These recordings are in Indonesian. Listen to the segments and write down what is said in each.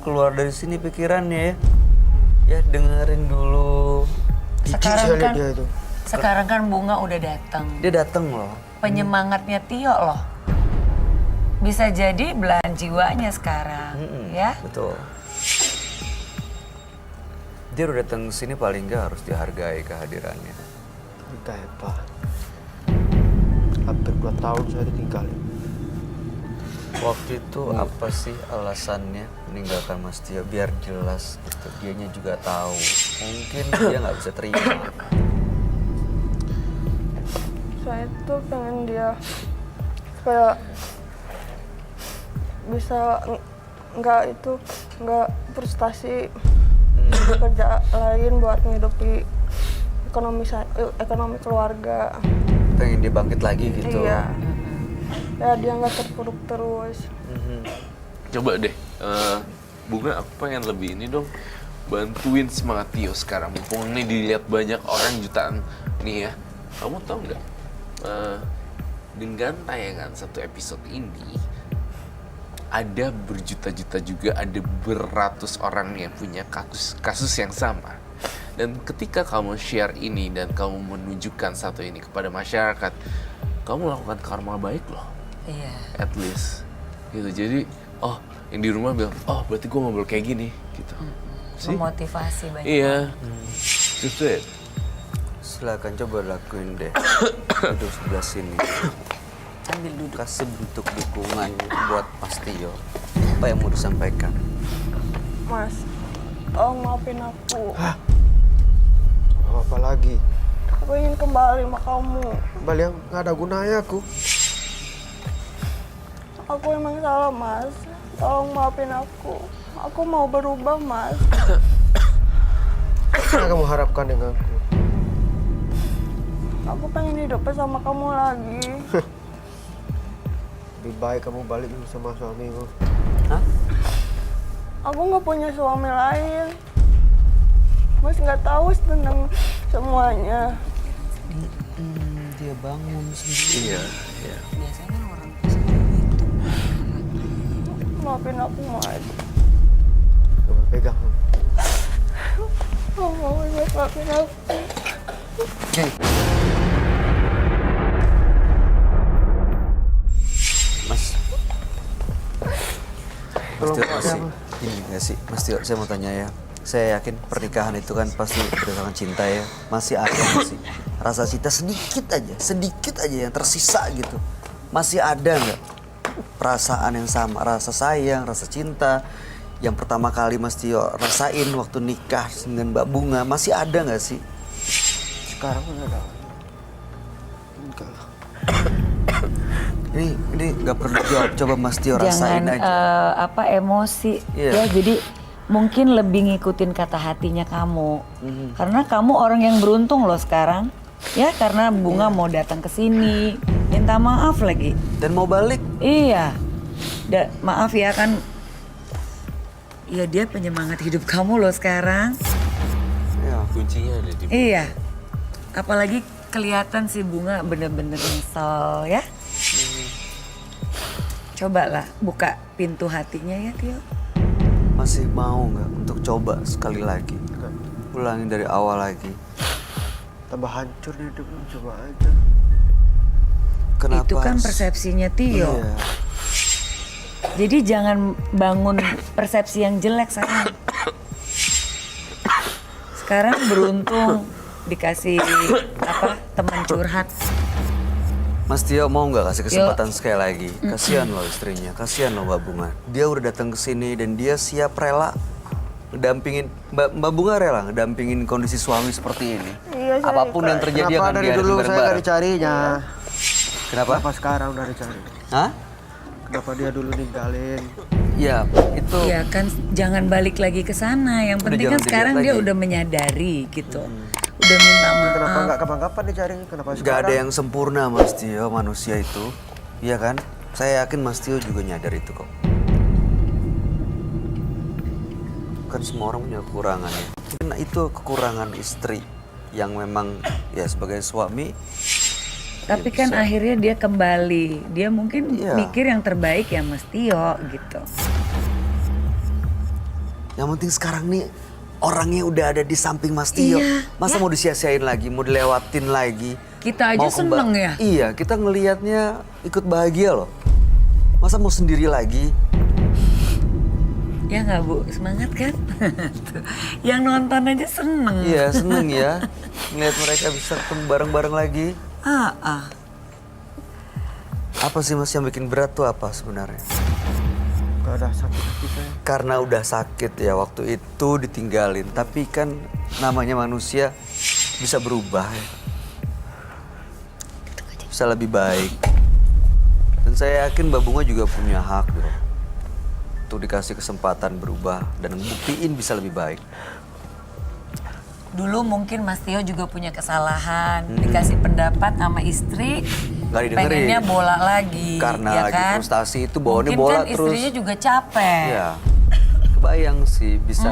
keluar dari sini pikirannya ya. Ya dengerin dulu. Sekarang kan Bunga udah datang. Dia datang loh. Penyemangatnya Tio loh. Bisa jadi belahan jiwanya sekarang, ya? Betul. Dia udah datang ke sini paling nggak harus dihargai kehadirannya. Kita ya Pak. Hampir 2 tahun saya ditinggalin. Waktu itu apa sih alasannya meninggalkan Mas Tio? Biar jelas gitu. Dianya juga tahu. Mungkin dia nggak bisa terima. Saya tuh pengen dia supaya bisa nggak frustasi kerja lain buat ngidupi ekonomi keluarga. Pengen dia bangkit lagi gitu. Iya. Ya dia nggak terpuruk terus. Coba deh, Bunga aku pengen lebih ini dong, bantuin semangat Tio sekarang. Mumpung ini dilihat banyak orang jutaan nih ya. Kamu tahu nggak, dengan tayangan 1 episode ini, ada berjuta-juta juga, ada beratus orang yang punya kasus yang sama. Dan ketika kamu share ini dan kamu menunjukkan satu ini kepada masyarakat, kamu melakukan karma baik loh. Iya. At least gitu. Jadi yang di rumah bilang, berarti gue ngobrol kayak gini gitu. Memotivasi banyak. Iya. Just do it. Silakan coba lakuin deh. Duduk sebelah sini. Sambil duduk. Kasih bentuk dukungan buat Mas Tio. Apa yang mau disampaikan? Mas, tolong maafin aku. Apa lagi? Aku ingin kembali sama kamu. Kembali yang nggak ada gunanya aku. Aku emang salah, Mas. Tolong maafin aku. Aku mau berubah, Mas. Apa yang kamu harapkan denganku? Aku pengen hidup sama kamu lagi. Lebih baik kamu balik sama suamimu. Hah? Aku nggak punya suami lain. Mas nggak tahu tentang semuanya. Dia bangun sendiri. Iya. Biasanya kan orang seperti itu. Maafin aku, Mas. Coba pegang. Oh, Mas, maafin aku. Mas. Mas Tio Tolong masih ini nggak sih? Mas Tio, saya mau tanya ya. Saya yakin pernikahan itu kan pasti berdasarkan cinta ya. Masih ada nggak sih rasa cinta sedikit aja yang tersisa gitu. Masih ada nggak perasaan yang sama, rasa sayang, rasa cinta yang pertama kali Mas Tio rasain waktu nikah dengan Mbak Bunga? Masih ada nggak sih? Sekarang nggak ada. Enggak. Ini nggak perlu jawab, coba Mas Tio rasain Jangan aja. emosi. Iya. Ya, jadi mungkin lebih ngikutin kata hatinya kamu. Karena kamu orang yang beruntung loh sekarang. Ya, karena Bunga mau datang ke sini, minta maaf lagi. Dan mau balik? Iya. Maaf ya kan. Ya dia penyemangat hidup kamu loh sekarang. Ya. Kuncinya ada di Iya. Apalagi kelihatan si Bunga bener-bener nyesel ya. Cobalah buka pintu hatinya ya Tio. Masih mau nggak untuk coba sekali lagi? Ulangin dari awal lagi. Tambah hancur nih hidup, coba aja. Kenapa? Itu kan persepsinya Tio. Iya. Jadi jangan bangun persepsi yang jelek sayang. Sekarang beruntung dikasih teman curhat. Mas Tio mau nggak kasih kesempatan sekali lagi? Kasihan loh istrinya, kasihan loh Mbak Bunga. Dia udah datang ke sini dan dia siap rela ngedampingin Mbak Bunga, rela ngedampingin kondisi suami seperti ini. Iya, saya Apapun yang terjadi Kenapa akan dari dihadapi dulu saya nggak bareng-bareng. dicarinya? Kenapa? Kenapa sekarang udah dicari? Hah? Kenapa dia dulu ninggalin? Ya itu. Ya kan jangan balik lagi ke sana. Yang Udah penting jangan kan sekarang dilihat dia lagi. udah menyadari gitu. Udah minta maaf. Kenapa nggak kapan-kapan dicari? Kenapa sekarang? Gak ada yang sempurna Mas Tio, manusia itu. Iya kan? Saya yakin Mas Tio juga nyadar itu kok. Kan semua orang punya kekurangan ya. Mungkin itu kekurangan istri yang memang ya sebagai suami. Tapi ya kan bisa. akhirnya dia kembali. Dia mungkin Iya. mikir yang terbaik ya Mas Tio gitu. Yang penting sekarang nih orangnya udah ada di samping Mas Tio. Iya, Masa mau disia-siain lagi, mau dilewatin lagi. Kita aja Mau seneng ya. Iya, kita ngelihatnya ikut bahagia loh. Masa mau sendiri lagi? Ya nggak Bu, semangat kan? Tuh, yang nonton aja seneng. Iya, seneng ya. Ngeliat mereka bisa ketemu bareng-bareng lagi. Ah. Apa sih Mas yang bikin berat tuh apa sebenarnya? Gak ada sakit hati saya. Karena udah sakit ya waktu itu ditinggalin. Tapi kan namanya manusia bisa berubah ya. Bisa lebih baik. Dan saya yakin Mbak Bunga juga punya hak loh. Untuk dikasih kesempatan berubah dan buktiin bisa lebih baik. Dulu mungkin Mas Tio juga punya kesalahan, dikasih pendapat sama istri, Nggak didengerin. pengennya bola lagi, Karena ya lagi kan? frustasi itu bawaannya Mungkin bola kan terus. istrinya juga capek. Ya, kebayang sih bisa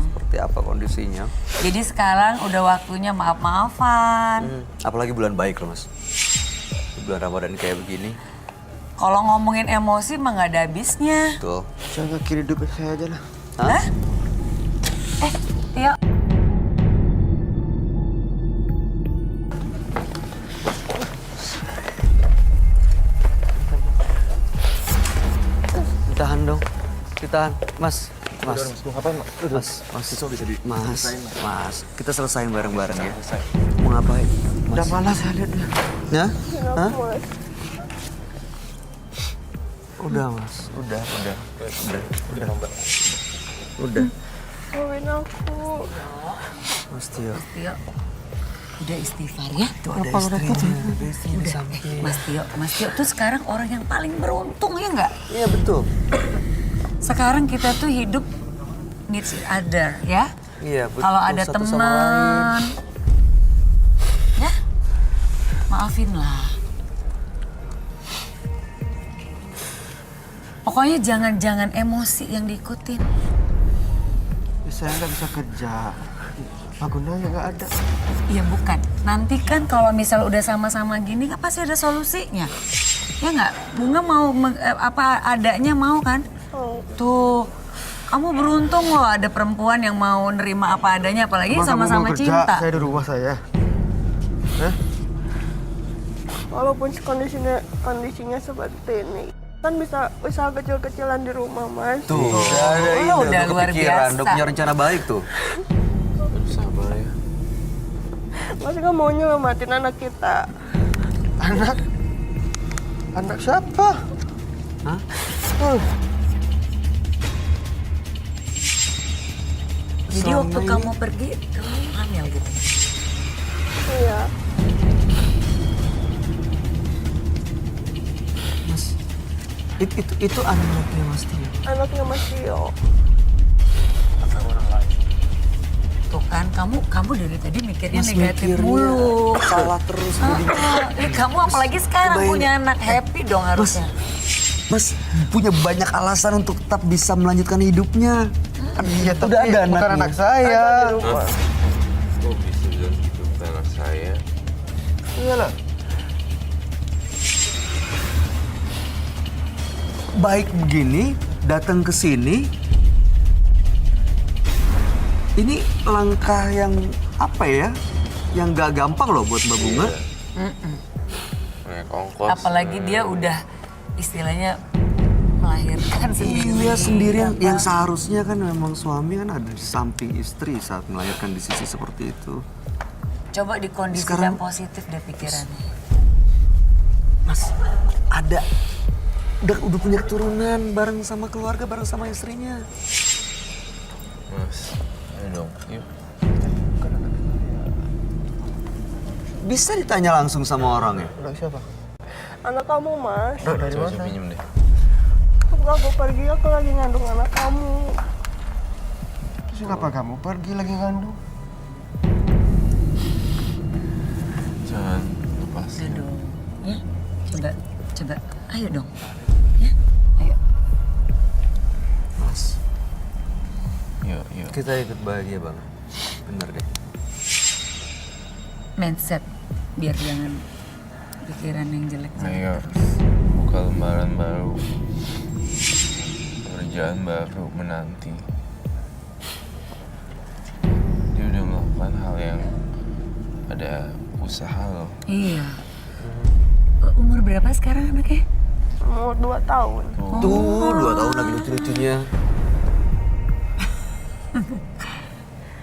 seperti apa kondisinya. Jadi sekarang udah waktunya maaf-maafan. Apalagi bulan baik loh Mas. Bulan Ramadan kayak begini. Kalau ngomongin emosi mah nggak ada habisnya. Tuh. Saya ngakhiri hidup saya aja lah. Hah? Tio. Ditahan dong. Ditahan. Mas. Mas. Mau ngapain, Mak? Mas. Mas. Kita selesain bareng-bareng ya. Mau ngapain? Udah Mas. malas saya lihatnya. Ya? Hah? Kenapa Mas? Udah Mas. Udah. Udah. Maafin aku. Mas Tio. Tio. Udah istighfar ya. Tuh ada istrinya. Ada istrinya di samping. Mas Tio tuh sekarang orang yang paling beruntung ya nggak? Iya betul. Sekarang kita tuh hidup needs each other ya. Iya betul. Kalau ada Satu sama teman, lain. ya maafin lah. Pokoknya jangan emosi yang diikutin. Ya, saya nggak bisa kerja. Pak Gunanya nggak ada. Iya bukan. Nanti kan kalau misal udah sama-sama gini kan pasti ada solusinya. Ya nggak? Bunga mau apa adanya mau kan? Oh, Tuh, kamu beruntung loh ada perempuan yang mau nerima apa adanya, apalagi Emang kamu sama-sama mau kerja, cinta. saya di rumah saya. Hah? walaupun kondisinya seperti ini, kan bisa usaha kecil-kecilan di rumah Mas. Tuh. Udah ide, udah luar kepikiran, biasa. udah punya rencana baik tuh. Sabar ya. Mas kan mau nyelamatin anak kita. Anak? Anak siapa? Hah? Jadi waktu kamu pergi, kamu hamil gitu. Iya. Mas, itu anaknya Mas Tio. Anaknya Mas Tio. Tuh kan, kamu dari tadi mikirnya Mas negatif mikirnya mulu. salah terus jadinya. Kamu apalagi sekarang Kebayang. punya anak, happy dong harusnya. Mas punya banyak alasan untuk tetap bisa melanjutkan hidupnya. Iya, tapi Udah ada bukan anaknya. anak saya. Kok bisa bilang gitu ke anak saya? Iyalah. Baik begini, datang ke sini. Ini langkah yang apa ya? Yang gak gampang loh buat Mbak Bunga. Kayak ongkos. Apalagi dia udah istilahnya melahirkan sendiri. Iya sendirian. Yang seharusnya kan memang suami kan ada di samping istri saat melahirkan di sisi seperti itu. Coba dikondisikan Sekarang- positif deh pikirannya. Mas, ada udah punya keturunan bareng sama keluarga, bareng sama istrinya. Mas, ayo dong, yuk. Bisa ditanya langsung sama orang ya? Anak siapa? Anak kamu Mas. Dari Coba mana? saya pinjem deh. Aku pergi, aku lagi ngandung anak kamu. Terus kenapa kamu pergi lagi ngandung? Jangan lepasin. Udah dong, ya. Coba, ayo dong. Ya, ayo. Mas, Yuk. kita ikut bahagia banget. Bener deh. Mindset, biar jangan pikiran yang jelek Ayo, buka lembaran baru. Pekerjaan baru menanti. kan hal yang ada usaha loh. Iya. Umur berapa sekarang anaknya? Umur 2 tahun. Tuh, 2 tahun lagi lucu-lucunya.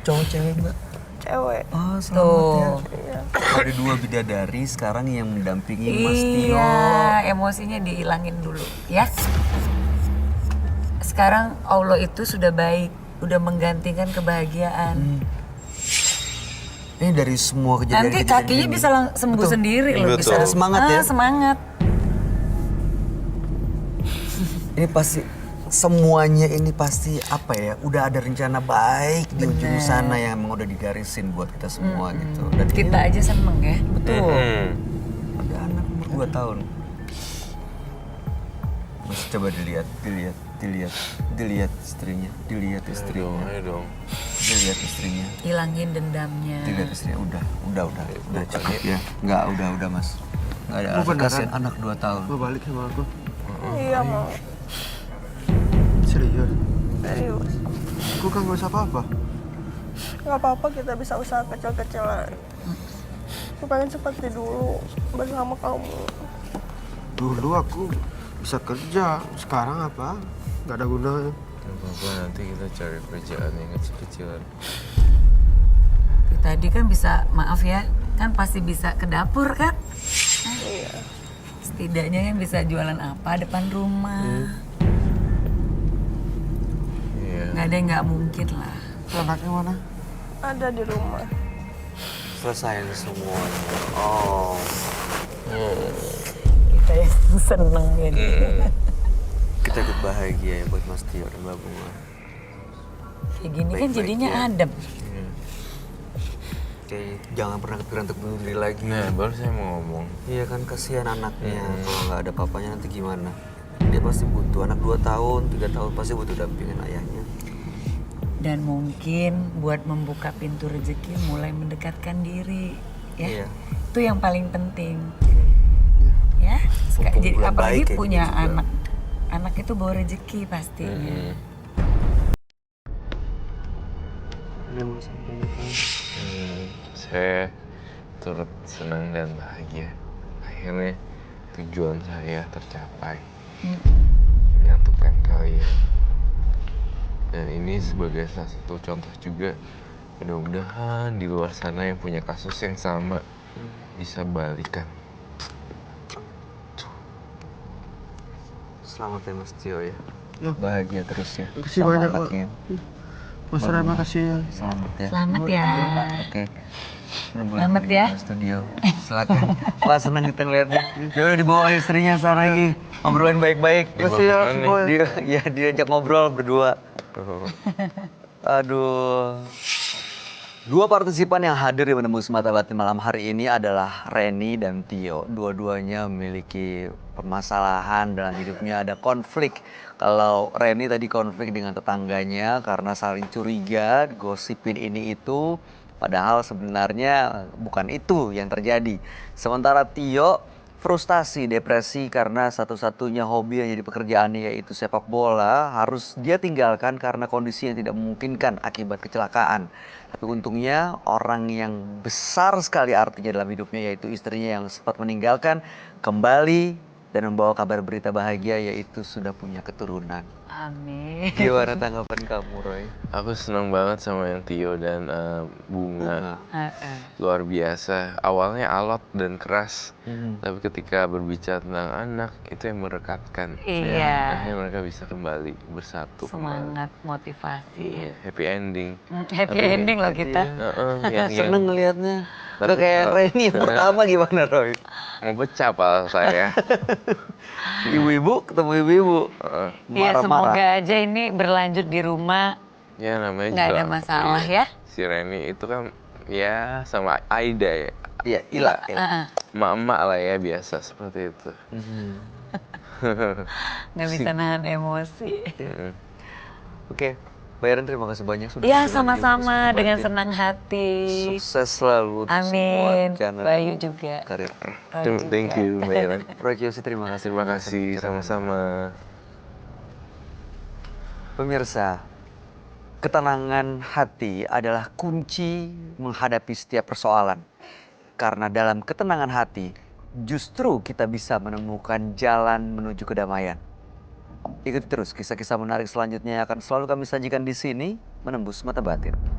Cowok cewek mbak? Cewek. Oh, selamat ya. Iya. Ada 2 bidadari sekarang yang mendampingi Mas Tio. Iya, emosinya dihilangin dulu ya. Sekarang Allah itu sudah baik, udah menggantikan kebahagiaan. Ini dari semua kejadian. Nanti kakinya bisa sembuh sendiri loh. Betul. Bisa Semangat ya. Semangat. Ini pasti semuanya ini pasti apa ya? Udah ada rencana baik di ujung sana yang emang udah digarisin buat kita semua gitu. Dan Kita aja seneng ya. betul. Ada anak umur 2 tahun. Mas coba dilihat istrinya, dilihat istrinya, Ayo dong. dilihat istrinya, Hilangin dendamnya. dilihat istrinya. Udah cukup ya. Enggak, udah Mas. Enggak ada Oh, alasan beneran? kasihan anak 2 tahun. Mau balik sama aku? Iya mau. Serius? Serius. Aku kan gak usah apa-apa. Gak apa-apa kita bisa usaha kecil-kecilan. Aku pengen seperti dulu bersama kamu. Dulu aku bisa kerja, sekarang apa? Gak ada gunanya. Gak apa-apa, nanti kita cari kerjaan yang kecil-kecilan. Tadi kan bisa, maaf ya, kan pasti bisa ke dapur kan? Iya. Setidaknya kan bisa jualan apa depan rumah. Iya. Nggak ada yang nggak mungkin lah. Anaknya mana? Ada di rumah. Selesai semuanya. Oh. Kita yang seneng ini. Kita ikut bahagia ya buat Mas Tio dan Mbak Bunga. Kayak gini kan Baik-baik jadinya ya. adem. Kayak jangan pernah kepikiran untuk bunuh diri lagi. Nah, baru saya mau ngomong. Iya kan kasihan anaknya. Kalau nggak ada papanya nanti gimana? Dia pasti butuh anak 2 tahun, 3 tahun pasti butuh dampingan ayahnya. Dan mungkin buat membuka pintu rezeki mulai mendekatkan diri. Ya, Iya. itu yang paling penting. Ya, Mumpung jadi bulan apalagi baik kayak punya gini juga. anak. Anak itu bawa rezeki pastinya. Saya turut senang dan bahagia. Akhirnya tujuan saya tercapai. Menyatukan kalian. Dan ini sebagai salah satu contoh juga. Mudah-mudahan di luar sana yang punya kasus yang sama bisa balikan. Selamat ya Mas Tio ya. Ya. Bahagia terus ya. Makasih sama banyak, Pak. anaknya. Mas Ray, makasih ya. Selamat ya. Selamat ya. Oke. Selamat ya. Ke studio. Silakan. Wah senang kita ngeliatnya. Dia udah dibawa istrinya sana lagi. Ngobrolin baik-baik. Makasih ya, Nih. Boy. Dia diajak ngobrol berdua. Aduh. 2 partisipan yang hadir di Menembus Mata Batin malam hari ini adalah Reni dan Tio. Dua-duanya memiliki permasalahan dalam hidupnya, ada konflik. Kalau Reni tadi konflik dengan tetangganya karena saling curiga, gosipin ini itu. Padahal sebenarnya bukan itu yang terjadi. Sementara Tio frustasi, depresi karena satu-satunya hobi yang jadi pekerjaannya yaitu sepak bola harus dia tinggalkan karena kondisi yang tidak memungkinkan akibat kecelakaan. Tapi untungnya orang yang besar sekali artinya dalam hidupnya yaitu istrinya yang sempat meninggalkan kembali dan membawa kabar berita bahagia yaitu sudah punya keturunan. Amin. Gimana tanggapan kamu, Roy? Aku senang banget sama yang Tio dan Bunga. Luar biasa. Awalnya alot dan keras, tapi ketika berbicara tentang anak itu yang merekatkan. Iya. Akhirnya mereka bisa kembali bersatu. Semangat, motivasi. Happy ending. Happy ending loh kita. Seneng ngelihatnya. Udah Tapi, kayak Reni yang pertama gimana, Roy? Mau pecah pala saya. Ibu-ibu ketemu ibu-ibu. Iya, Marah-marah. semoga aja ini berlanjut di rumah. Ya namanya Nggak juga. ada masalah ya. Si Reni itu kan ya sama Aida ya. Iya, Ila. Emak-emak lah ya biasa seperti itu. Nggak bisa nahan emosi. Oke, Bayaran terima kasih banyak sudah. Ya, hadir di sama-sama Menembus dengan Batin. senang hati. Sukses selalu. untuk Amin. semua channel Bayu juga. karir. Thank you, Mbak Iren. Roy Kiyoshi, terima kasih. Terima kasih sama-sama. Pemirsa, Ketenangan hati adalah kunci menghadapi setiap persoalan. Karena dalam ketenangan hati, justru kita bisa menemukan jalan menuju kedamaian. Ikuti terus kisah-kisah menarik selanjutnya yang akan selalu kami sajikan di sini, Menembus Mata Batin.